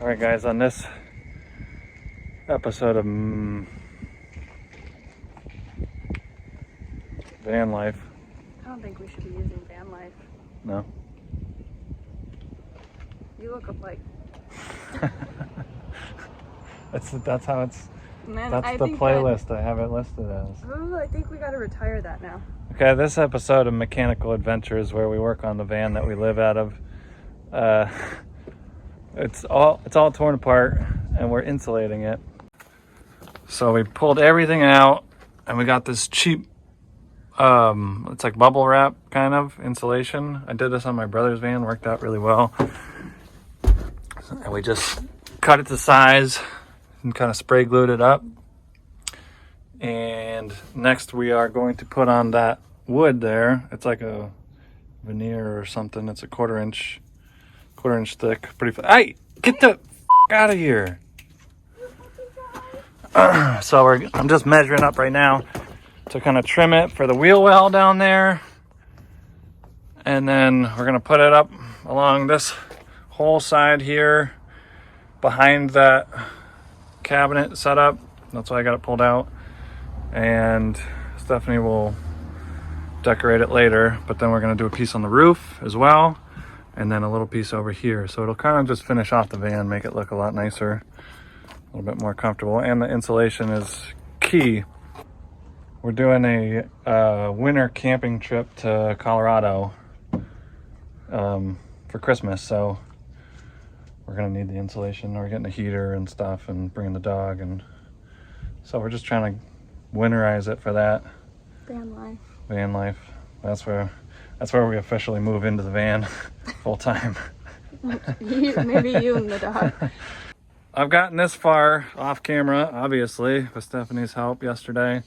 Alright guys, on this episode of Van Life. I don't think we should be using van life. No? You look up like... That's how it's... Man, that's the playlist I have it listed as. Oh, I think we gotta retire that now. Okay, this episode of Mechanical Adventures, where we work on the van that we live out of, it's all torn apart and we're insulating it. So we pulled everything out and we got this cheap it's like bubble wrap kind of insulation. I did this on my brother's van, worked out really well. And we just cut it to size and kind of spray glued it up. And next we are going to put on that wood there. It's like a veneer or something. It's a quarter inch thick. Pretty. Hey, get the out of here. So I'm just measuring up right now to kind of trim it for the wheel well down there. And then we're going to put it up along this whole side here behind that cabinet setup. That's why I got it pulled out. And Stephanie will decorate it later, but then we're going to do a piece on the roof as well, and then a little piece over here. So it'll kind of just finish off the van, make it look a lot nicer, a little bit more comfortable. And the insulation is key. We're doing a winter camping trip to Colorado for Christmas, so we're going to need the insulation. We're getting a heater and stuff and bringing the dog, and so we're just trying to winterize it for that. Van life. That's where we officially move into the van full time. Maybe you and the dog. I've gotten this far off camera, obviously, with Stephanie's help yesterday.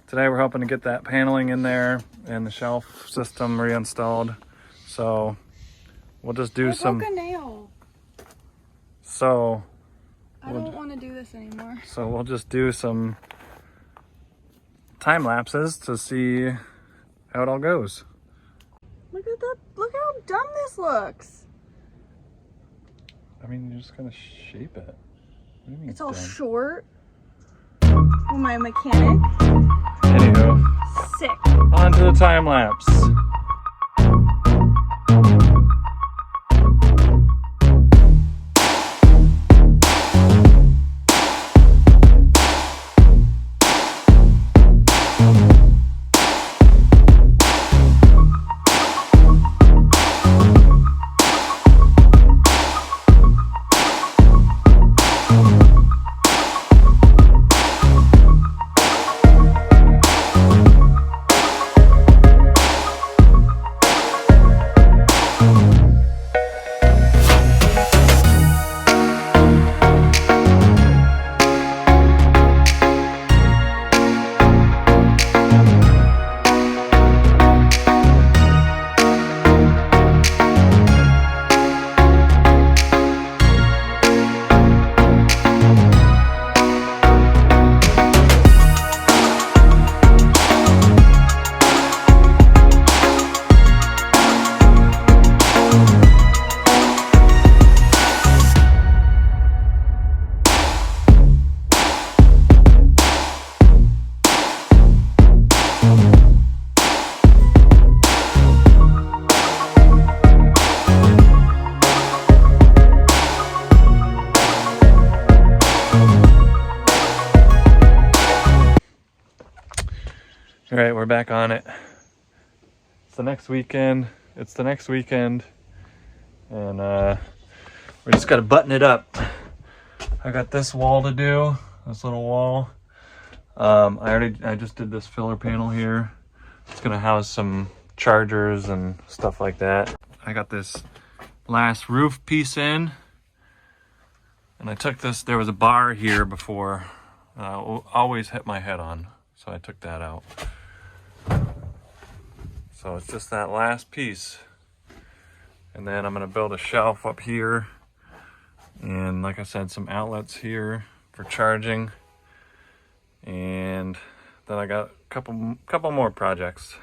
Today we're hoping to get that paneling in there and the shelf system reinstalled. So we'll just do some. I broke a nail. So I don't want to do this anymore. So we'll just do some time lapses to see how it all goes. Look at that! Look how dumb this looks. I mean, you're just gonna shape it. What do you mean It's all dumb? short. Oh, my mechanic. Anywho, Sick. on to the time lapse. All right, we're back on it. It's the next weekend, and we just got to button it up. I got this wall to do, this little wall. I just did this filler panel here. It's gonna house some chargers and stuff like that. I got this last roof piece in, and I took this. There was a bar here before. Always hit my head on, so I took that out. So it's just that last piece. And then I'm gonna build a shelf up here. And like I said, some outlets here for charging. And then I got a couple more projects.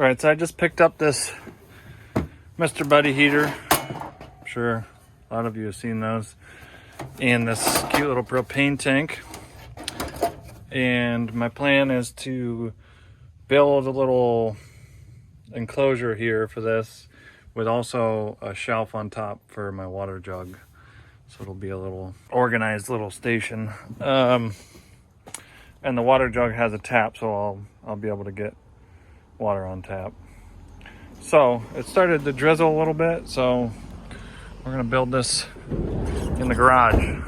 Alright, so I just picked up this Mr. Buddy heater. I'm sure a lot of you have seen those. And this cute little propane tank. And my plan is to build a little enclosure here for this with also a shelf on top for my water jug. So it'll be a little organized little station. And the water jug has a tap, so I'll be able to get water on tap. So it started to drizzle a little bit, so we're gonna build this in the garage.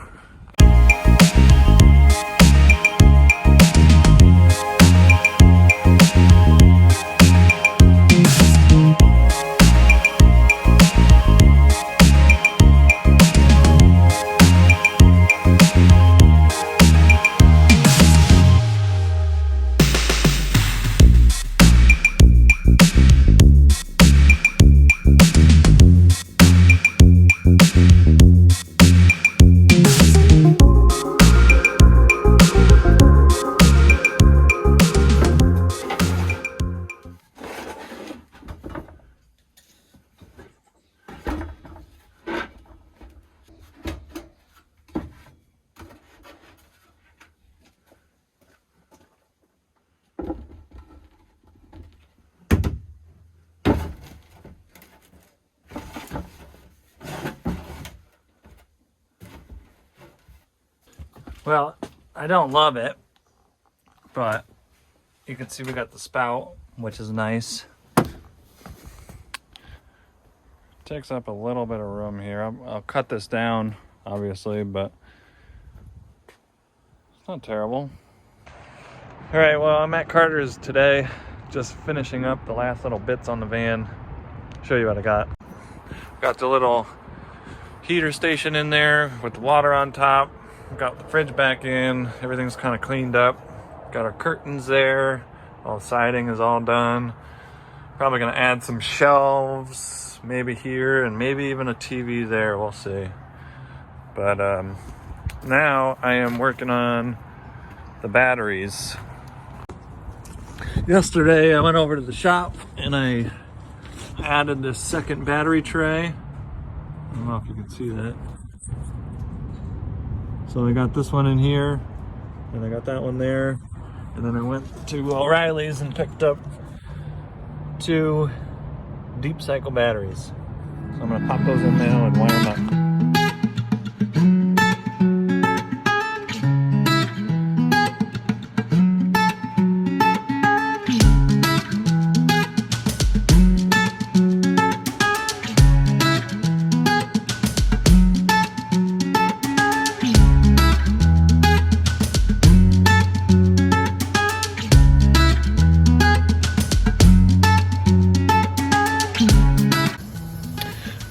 Well, I don't love it, but you can see we got the spout, which is nice. Takes up a little bit of room here. I'll cut this down, obviously, but it's not terrible. All right, well, I'm at Carter's today, just finishing up the last little bits on the van. Show you what I got. Got the little heater station in there with the water on top. Got the fridge back in. Everything's kind of cleaned up. Got our curtains there. All the siding is all done. Probably gonna add some shelves, maybe here, and maybe even a TV there. We'll see. But now I am working on the batteries. Yesterday I went over to the shop and I added this second battery tray. I don't know if you can see that. So I got this one in here, and I got that one there, and then I went to O'Reilly's and picked up 2 deep cycle batteries. So I'm gonna pop those in now and wire them up.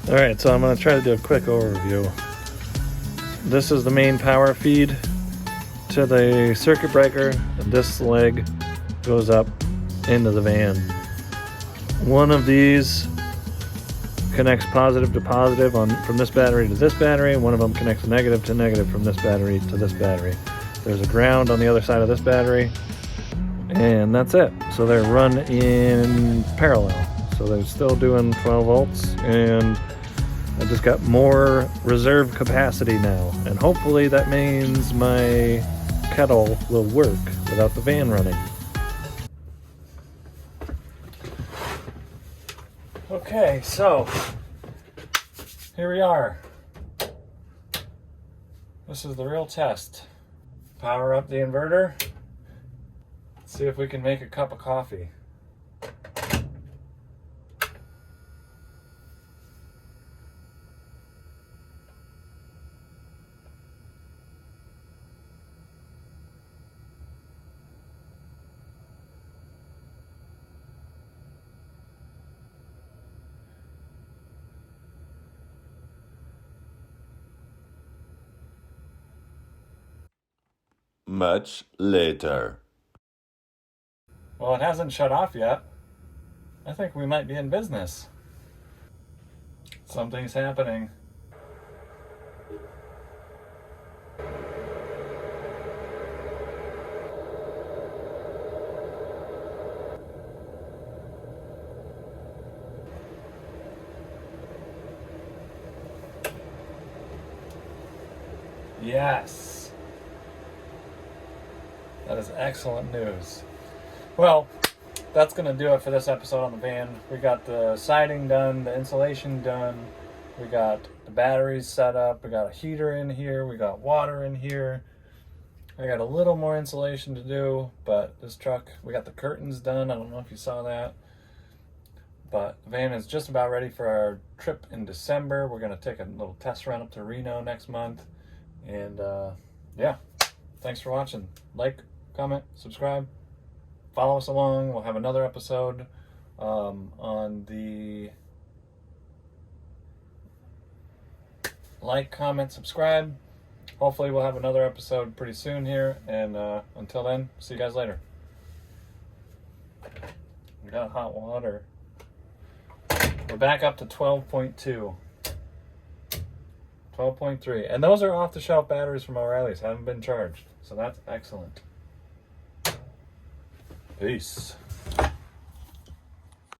Alright, so I'm going to try to do a quick overview. This is the main power feed to the circuit breaker, and this leg goes up into the van. One of these connects positive to positive from this battery to this battery, and one of them connects negative to negative from this battery to this battery. There's a ground on the other side of this battery, and that's it. So they're run in parallel. So they're still doing 12 volts, and I just got more reserve capacity now, and hopefully that means my kettle will work without the van running. Okay, so here we are. This is the real test. Power up the inverter. See if we can make a cup of coffee. Much later. Well, it hasn't shut off yet. I think we might be in business. Something's happening. Yes. That is excellent news. Well, that's going to do it for this episode on the van. We got the siding done, the insulation done. We got the batteries set up. We got a heater in here. We got water in here. I got a little more insulation to do, but this truck, we got the curtains done. I don't know if you saw that. But the van is just about ready for our trip in December. We're going to take a little test run up to Reno next month. And yeah, thanks for watching. Like, comment, subscribe, follow us along. We'll have another episode on the like, comment, subscribe. Hopefully we'll have another episode pretty soon here. And until then, see you guys later. We got hot water. We're back up to 12.2. 12.3. And those are off-the-shelf batteries from O'Reilly's. Haven't been charged. So that's excellent. Peace.